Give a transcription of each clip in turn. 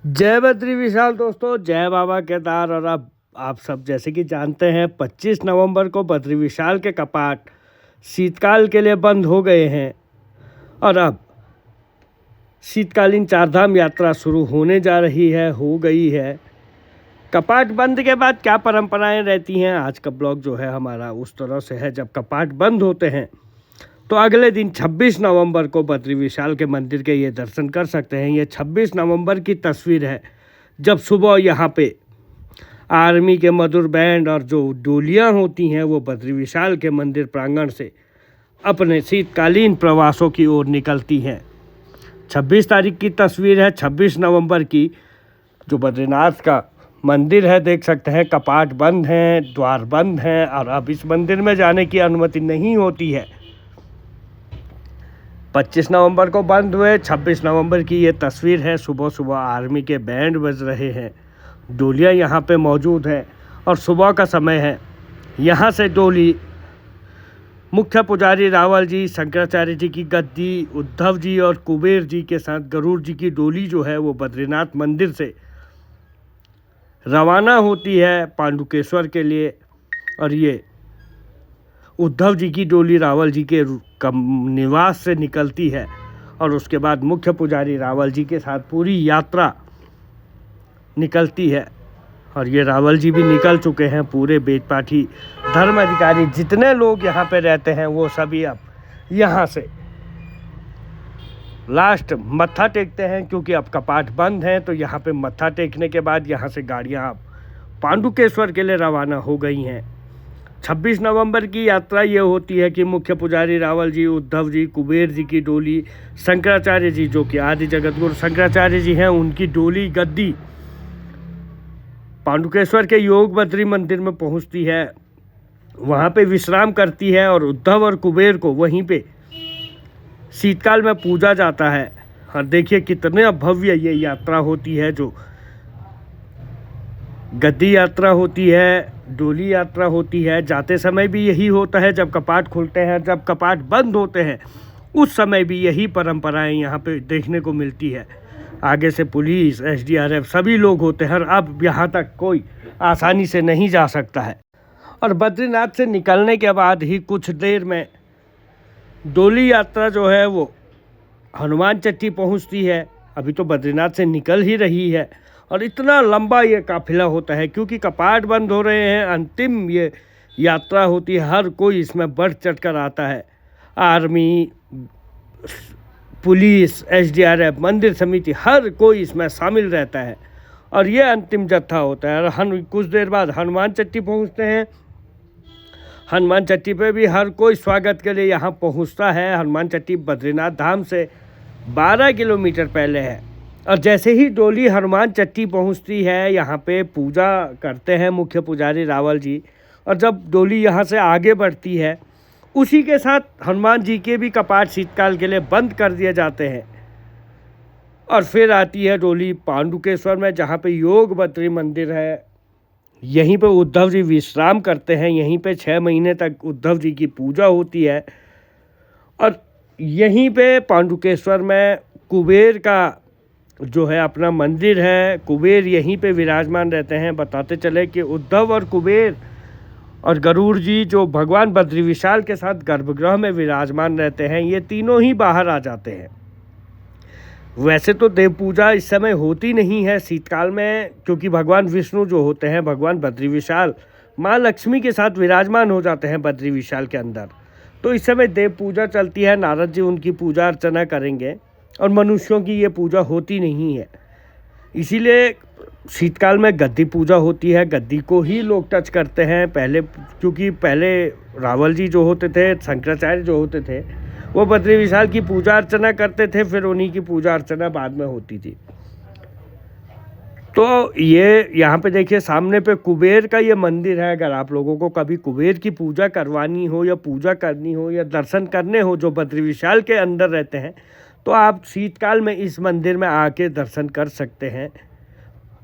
जय बद्री विशाल दोस्तों, जय बाबा केदार। और अब आप सब जैसे कि जानते हैं 25 नवंबर को बद्री विशाल के कपाट शीतकाल के लिए बंद हो गए हैं और अब शीतकालीन चारधाम यात्रा शुरू होने जा रही है, हो गई है। कपाट बंद के बाद क्या परंपराएं रहती हैं, आज का ब्लॉग जो है हमारा उस तरह से है। जब कपाट बंद होते हैं तो अगले दिन 26 नवंबर को बद्री विशाल के मंदिर के ये दर्शन कर सकते हैं। ये 26 नवंबर की तस्वीर है, जब सुबह यहाँ पे आर्मी के मधुर बैंड और जो डोलियाँ होती हैं वो बद्री विशाल के मंदिर प्रांगण से अपने शीतकालीन प्रवासों की ओर निकलती हैं। 26 तारीख की तस्वीर है, 26 नवंबर की, जो बद्रीनाथ का मंदिर है। देख सकते हैं कपाट बंद हैं, द्वार बंद हैं और अब इस मंदिर में जाने की अनुमति नहीं होती है। 25 नवंबर को बंद हुए, 26 नवंबर की ये तस्वीर है। सुबह सुबह आर्मी के बैंड बज रहे हैं, डोलियाँ यहाँ पे मौजूद हैं और सुबह का समय है। यहाँ से डोली मुख्य पुजारी रावल जी, शंकराचार्य जी की गद्दी, उद्धव जी और कुबेर जी के साथ गरुड़ जी की डोली जो है वो बद्रीनाथ मंदिर से रवाना होती है पांडुकेश्वर के लिए। और ये उद्धव जी की डोली रावल जी के निवास से निकलती है और उसके बाद मुख्य पुजारी रावल जी के साथ पूरी यात्रा निकलती है। और ये रावल जी भी निकल चुके हैं। पूरे बेटपाठी धर्म अधिकारी जितने लोग यहाँ पे रहते हैं वो सभी अब यहाँ से लास्ट मत्था टेकते हैं, क्योंकि अब कपाट बंद हैं। तो यहाँ पे मत्था टेकने के बाद यहाँ से गाड़ियाँ अब पांडुकेश्वर के लिए रवाना हो गई हैं। 26 नवंबर की यात्रा ये होती है कि मुख्य पुजारी रावल जी, उद्धव जी, कुबेर जी की डोली, शंकराचार्य जी जो कि आदि जगतगुरु शंकराचार्य जी हैं, उनकी डोली गद्दी पांडुकेश्वर के योग बद्री मंदिर में पहुंचती है, वहां पे विश्राम करती है और उद्धव और कुबेर को वहीं पे शीतकाल में पूजा जाता है। और देखिए कितने भव्य ये यात्रा होती है, जो गद्दी यात्रा होती है, डोली यात्रा होती है। जाते समय भी यही होता है, जब कपाट खुलते हैं, जब कपाट बंद होते हैं उस समय भी यही परंपराएं यहाँ पे देखने को मिलती है। आगे से पुलिस, एसडीआरएफ सभी लोग होते हैं और अब यहाँ तक कोई आसानी से नहीं जा सकता है। और बद्रीनाथ से निकलने के बाद ही कुछ देर में डोली यात्रा जो है वो हनुमान चट्टी पहुँचती है। अभी तो बद्रीनाथ से निकल ही रही है और इतना लंबा ये काफिला होता है, क्योंकि कपाट बंद हो रहे हैं। अंतिम ये यात्रा होती है, हर कोई इसमें बढ़ चढ़ कर आता है। आर्मी, पुलिस, एसडीआरएफ, मंदिर समिति, हर कोई इसमें शामिल रहता है और ये अंतिम जत्था होता है। और कुछ देर बाद हनुमान चट्टी पहुंचते हैं। हनुमान चट्टी पे भी हर कोई स्वागत के लिए यहाँ पहुँचता है। हनुमान चट्टी बद्रीनाथ धाम से 12 किलोमीटर पहले है। और जैसे ही डोली हनुमान चट्टी पहुंचती है, यहाँ पे पूजा करते हैं मुख्य पुजारी रावल जी। और जब डोली यहाँ से आगे बढ़ती है, उसी के साथ हनुमान जी के भी कपाट शीतकाल के लिए बंद कर दिए जाते हैं। और फिर आती है डोली पांडुकेश्वर में, जहाँ पे योग बद्री मंदिर है। यहीं पे उद्धव जी विश्राम करते हैं। यहीं पे 6 महीने तक उद्धव जी की पूजा होती है। और यहीं पे पांडुकेश्वर में कुबेर का जो है अपना मंदिर है। कुबेर यहीं पे विराजमान रहते हैं। बताते चले कि उद्धव और कुबेर और गरुड़ जी जो भगवान बद्री विशाल के साथ गर्भगृह में विराजमान रहते हैं, ये तीनों ही बाहर आ जाते हैं। वैसे तो देव पूजा इस समय होती नहीं है शीतकाल में, क्योंकि भगवान विष्णु जो होते हैं, भगवान बद्री विशाल माँ लक्ष्मी के साथ विराजमान हो जाते हैं बद्री विशाल के अंदर। तो इस समय देव पूजा चलती है, नारद जी उनकी पूजा अर्चना करेंगे और मनुष्यों की ये पूजा होती नहीं है। इसीलिए शीतकाल में गद्दी पूजा होती है। गद्दी को ही लोग टच करते हैं पहले, क्योंकि पहले रावल जी जो होते थे, शंकराचार्य जो होते थे, वो बद्री विशाल की पूजा अर्चना करते थे, फिर उन्हीं की पूजा अर्चना बाद में होती थी। तो ये यहाँ पे देखिए सामने पे कुबेर का ये मंदिर है। अगर आप लोगों को कभी कुबेर की पूजा करवानी हो या पूजा करनी हो या दर्शन करने हो, जो बद्री विशाल के अंदर रहते हैं, तो आप शीतकाल में इस मंदिर में आके दर्शन कर सकते हैं।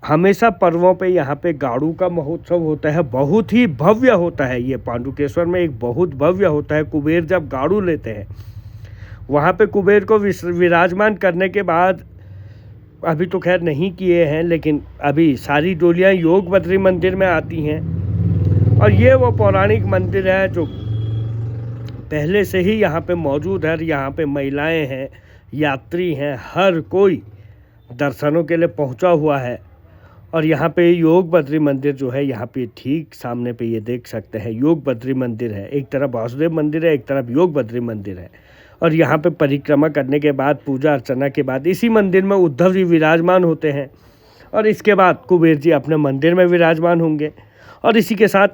हमेशा पर्वों पे यहाँ पे गाड़ू का महोत्सव होता है, बहुत ही भव्य होता है। ये पांडुकेश्वर में एक बहुत भव्य होता है। कुबेर जब गाड़ू लेते हैं, वहाँ पे कुबेर को विराजमान करने के बाद अभी तो खैर नहीं किए हैं, लेकिन अभी सारी डोलियां योग बद्री मंदिर में आती हैं। और ये वो पौराणिक मंदिर है जो पहले से ही यहाँ पे मौजूद है। यहाँ पे महिलाएं हैं, यात्री हैं, हर कोई दर्शनों के लिए पहुँचा हुआ है। और यहाँ पे योग बद्री मंदिर जो है, यहाँ पे ठीक सामने पे ये देख सकते हैं योग बद्री मंदिर है। एक तरफ वासुदेव मंदिर है, एक तरफ योग बद्री मंदिर है। और यहाँ पे परिक्रमा करने के बाद, पूजा अर्चना के बाद, इसी मंदिर में उद्धव जी विराजमान होते हैं। और इसके बाद कुबेर जी अपने मंदिर में विराजमान होंगे। और इसी के साथ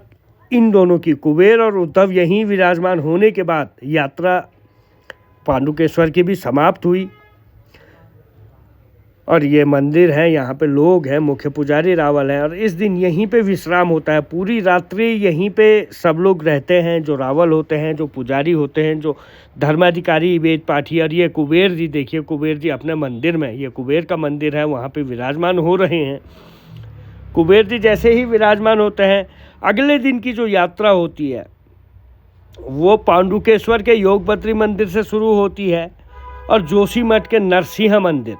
इन दोनों की, कुबेर और उद्धव यहीं विराजमान होने के बाद, यात्रा पांडुकेश्वर की भी समाप्त हुई। और ये मंदिर है, यहाँ पे लोग हैं, मुख्य पुजारी रावल हैं। और इस दिन यहीं पे विश्राम होता है। पूरी रात्रि यहीं पे सब लोग रहते हैं, जो रावल होते हैं, जो पुजारी होते हैं, जो धर्माधिकारी, वेद पाठी। और ये कुबेर जी, देखिए कुबेर जी अपने मंदिर में, ये कुबेर का मंदिर है, वहाँ पे विराजमान हो रहे हैं। कुबेर जी जैसे ही विराजमान होते हैं, अगले दिन की जो यात्रा होती है वो पांडुकेश्वर के योग बद्री मंदिर से शुरू होती है और जोशीमठ के नरसिंह मंदिर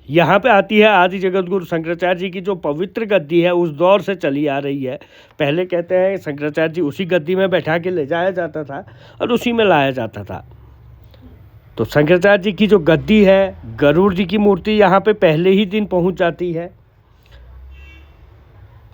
यहाँ पे आती है। आदि जगत गुरु शंकराचार्य जी की जो पवित्र गद्दी है, उस दौर से चली आ रही है। पहले कहते हैं शंकराचार्य जी उसी गद्दी में बैठा के ले जाया जाता था और उसी में लाया जाता था। तो शंकराचार्य जी की जो गद्दी है, गरुड़ जी की मूर्ति यहाँ पे पहले ही दिन पहुँच जाती है।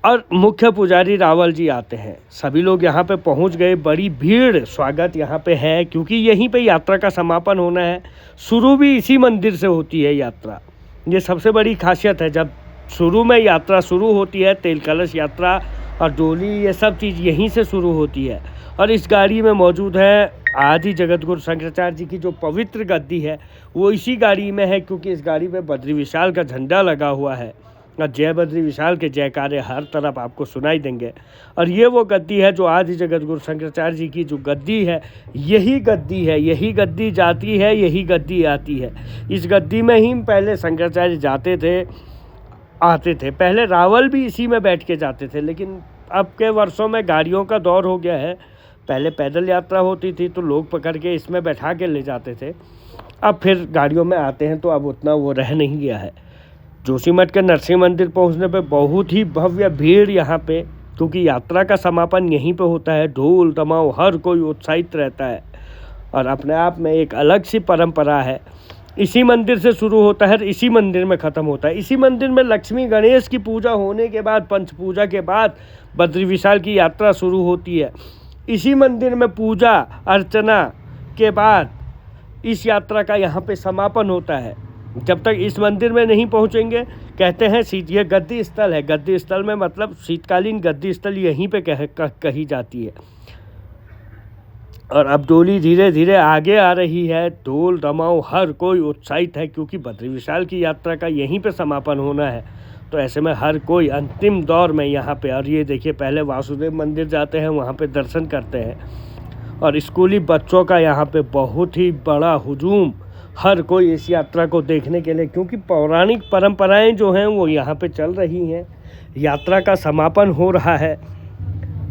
और मुख्य पुजारी रावल जी आते हैं। सभी लोग यहाँ पे पहुँच गए। बड़ी भीड़ स्वागत यहाँ पे है, क्योंकि यहीं पे यात्रा का समापन होना है। शुरू भी इसी मंदिर से होती है यात्रा। ये सबसे बड़ी खासियत है, जब शुरू में यात्रा शुरू होती है, तेल कलश यात्रा और डोली, ये सब चीज़ यहीं से शुरू होती है। और इस गाड़ी में मौजूद है आदि जगत गुरु शंकराचार्य जी की जो पवित्र गद्दी है, वो इसी गाड़ी में है, क्योंकि इस गाड़ी में बद्री विशाल का झंडा लगा हुआ है। और जय बद्री विशाल के जयकारे हर तरफ आपको सुनाई देंगे। और ये वो गद्दी है जो आदि जगत गुरु शंकराचार्य जी की जो गद्दी है, यही गद्दी है, यही गद्दी जाती है, यही गद्दी आती है। इस गद्दी में ही पहले शंकराचार्य जाते थे, आते थे। पहले रावल भी इसी में बैठ के जाते थे, लेकिन अब के वर्षों में गाड़ियों का दौर हो गया है। पहले पैदल यात्रा होती थी तो लोग पकड़ के इसमें बैठा के ले जाते थे। अब फिर गाड़ियों में आते हैं, तो अब उतना वो रह नहीं गया है। जोशीमठ के नरसिंह मंदिर पहुंचने पे बहुत ही भव्य भीड़ यहाँ पे, क्योंकि यात्रा का समापन यहीं पे होता है। ढोल दमाव, हर कोई उत्साहित रहता है और अपने आप में एक अलग सी परंपरा है। इसी मंदिर से शुरू होता है, इसी मंदिर में ख़त्म होता है। इसी मंदिर में लक्ष्मी गणेश की पूजा होने के बाद, पंच पूजा के बाद बद्री विशाल की यात्रा शुरू होती है। इसी मंदिर में पूजा अर्चना के बाद इस यात्रा का यहाँ पे समापन होता है। जब तक इस मंदिर में नहीं पहुँचेंगे, कहते हैं ये गद्दी स्थल है। गद्दी स्थल में मतलब शीतकालीन गद्दी स्थल यहीं पे कही जाती है। और अब डोली धीरे धीरे आगे आ रही है। ढोल दमाव, हर कोई उत्साहित है, क्योंकि बद्री विशाल की यात्रा का यहीं पे समापन होना है। तो ऐसे में हर कोई अंतिम दौर में यहाँ पे, और ये देखिए पहले वासुदेव मंदिर जाते हैं, वहाँ पे दर्शन करते हैं। और स्कूली बच्चों का यहाँ पे बहुत ही बड़ा हुजूम, हर कोई इस यात्रा को देखने के लिए, क्योंकि पौराणिक परंपराएं जो हैं वो यहाँ पे चल रही हैं। यात्रा का समापन हो रहा है।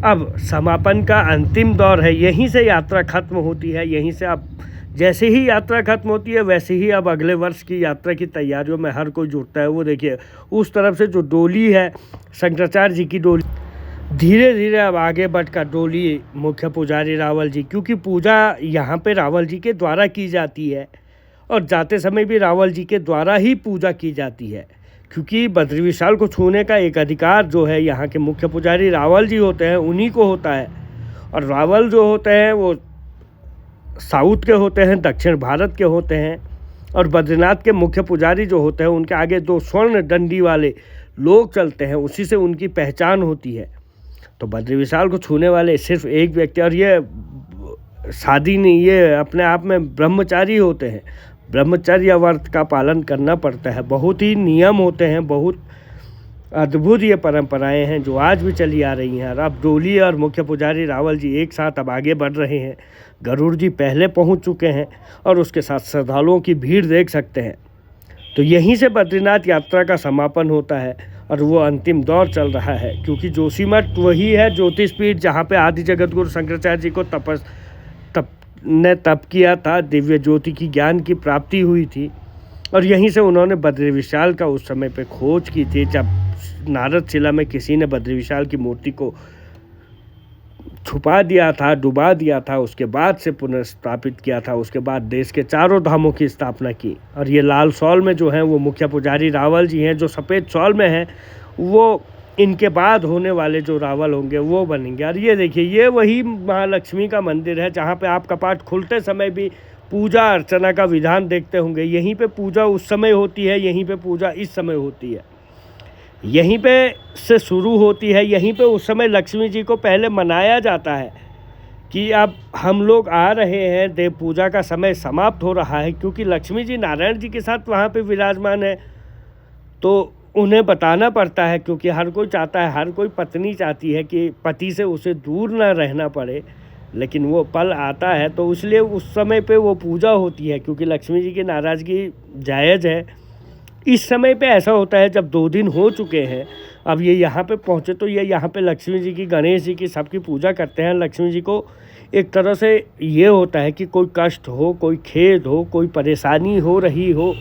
अब समापन का अंतिम दौर है, यहीं से यात्रा खत्म होती है। यहीं से अब जैसे ही यात्रा खत्म होती है, वैसे ही अब अगले वर्ष की यात्रा की तैयारियों में हर कोई जुटता है। वो देखिए उस तरफ से जो डोली है, शंकराचार्य जी की डोली, धीरे धीरे अब आगे बढ़कर डोली मुख्य पुजारी रावल जी, क्योंकि पूजा यहाँ पे रावल जी के द्वारा की जाती है और जाते समय भी रावल जी के द्वारा ही पूजा की जाती है, क्योंकि बद्री विशाल को छूने का एक अधिकार जो है यहाँ के मुख्य पुजारी रावल जी होते हैं, उन्हीं को होता है। और रावल जो होते हैं वो साउथ के होते हैं, दक्षिण भारत के होते हैं। और बद्रीनाथ के मुख्य पुजारी जो होते हैं, उनके आगे 2 स्वर्ण डंडी वाले लोग चलते हैं, उसी से उनकी पहचान होती है। तो बद्री विशाल को छूने वाले सिर्फ एक व्यक्ति, और ये शादी नहीं, ये अपने आप में ब्रह्मचारी होते हैं। ब्रह्मचर्य व्रत का पालन करना पड़ता है। बहुत ही नियम होते हैं, बहुत अद्भुत ये परंपराएं हैं जो आज भी चली आ रही हैं। और अब डोली और मुख्य पुजारी रावल जी एक साथ अब आगे बढ़ रहे हैं। गरुड़ जी पहले पहुंच चुके हैं और उसके साथ श्रद्धालुओं की भीड़ देख सकते हैं। तो यहीं से बद्रीनाथ यात्रा का समापन होता है और वो अंतिम दौर चल रहा है, क्योंकि जोशीमठ वही है ज्योतिषपीठ जहाँ पे आदि जगत गुरु शंकराचार्य जी को तप किया था, दिव्य ज्योति की ज्ञान की प्राप्ति हुई थी। और यहीं से उन्होंने बद्री विशाल का उस समय पे खोज की थी, जब नारद शिला में किसी ने बद्री विशाल की मूर्ति को छुपा दिया था, डुबा दिया था, उसके बाद से पुनर्स्थापित किया था। उसके बाद देश के चारों धामों की स्थापना की। और ये लाल शॉल में जो हैं वो मुखिया पुजारी रावल जी हैं, जो सफ़ेद शॉल में हैं वो इनके बाद होने वाले जो रावल होंगे वो बनेंगे। और ये देखिए, ये वही महालक्ष्मी का मंदिर है जहाँ पे आप कपाट खुलते समय भी पूजा अर्चना का विधान देखते होंगे। यहीं पे पूजा उस समय होती है, यहीं पे पूजा इस समय होती है, यहीं पे से शुरू होती है। यहीं पे उस समय लक्ष्मी जी को पहले मनाया जाता है कि अब हम लोग आ रहे हैं, देव पूजा का समय समाप्त हो रहा है, क्योंकि लक्ष्मी जी नारायण जी के साथ वहाँ पे विराजमान है। तो उन्हें बताना पड़ता है, क्योंकि हर कोई चाहता है, हर कोई पत्नी चाहती है कि पति से उसे दूर ना रहना पड़े, लेकिन वो पल आता है तो इसलिए उस समय पे वो पूजा होती है, क्योंकि लक्ष्मी जी की नाराज़गी जायज़ है। इस समय पे ऐसा होता है जब 2 दिन हो चुके हैं, अब ये यहाँ पे पहुँचे तो ये यहाँ पे लक्ष्मी जी की, गणेश जी की, सबकी पूजा करते हैं। लक्ष्मी जी को एक तरह से ये होता है कि कोई कष्ट हो, कोई खेद हो, कोई परेशानी हो रही हो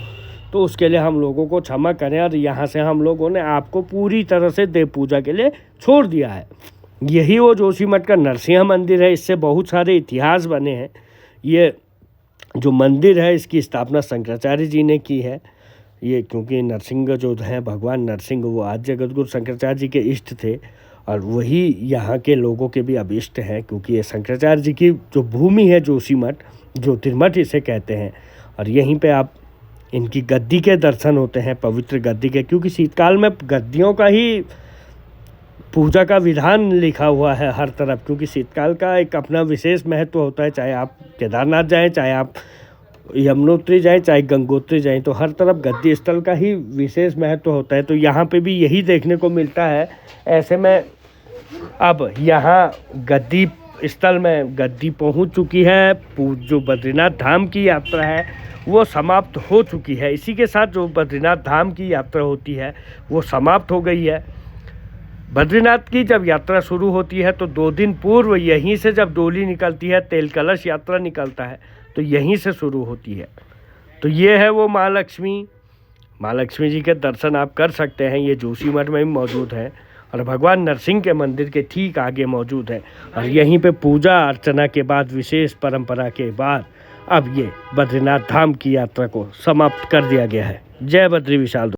तो उसके लिए हम लोगों को क्षमा करें, और यहाँ से हम लोगों ने आपको पूरी तरह से देव पूजा के लिए छोड़ दिया है। यही वो जोशीमठ का नरसिंह मंदिर है। इससे बहुत सारे इतिहास बने हैं। ये जो मंदिर है इसकी स्थापना शंकराचार्य जी ने की है। ये क्योंकि नरसिंह जो हैं, भगवान नरसिंह, वो आज जगतगुरु शंकराचार्य जी के इष्ट थे, और वही यहाँ के लोगों के भी अब इष्ट हैं, क्योंकि ये शंकराचार्य जी की जो भूमि है जोशीमठ, ज्योतिर्मठ इसे कहते हैं। और यहीं पे आप इनकी गद्दी के दर्शन होते हैं, पवित्र गद्दी के, क्योंकि शीतकाल में गद्दियों का ही पूजा का विधान लिखा हुआ है हर तरफ, क्योंकि शीतकाल का एक अपना विशेष महत्व होता है। चाहे आप केदारनाथ जाएं, चाहे आप यमुनोत्री जाएं, चाहे गंगोत्री जाएं, तो हर तरफ गद्दी स्थल का ही विशेष महत्व होता है। तो यहाँ पे भी यही देखने को मिलता है। ऐसे में अब यहाँ गद्दी स्थल में गद्दी पहुँच चुकी है। जो बद्रीनाथ धाम की यात्रा है वो समाप्त हो चुकी है। इसी के साथ जो बद्रीनाथ धाम की यात्रा होती है वो समाप्त हो गई है। बद्रीनाथ की जब यात्रा शुरू होती है तो 2 दिन पूर्व यहीं से जब डोली निकलती है, तेल कलश यात्रा निकलता है, तो यहीं से शुरू होती है। तो ये है वो माँ लक्ष्मी जी के दर्शन आप कर सकते हैं। ये जोशीमठ में भी मौजूद है और भगवान नरसिंह के मंदिर के ठीक आगे मौजूद है। और यहीं पे पूजा अर्चना के बाद, विशेष परंपरा के बाद, अब ये बद्रीनाथ धाम की यात्रा को समाप्त कर दिया गया है। जय बद्री विशाल।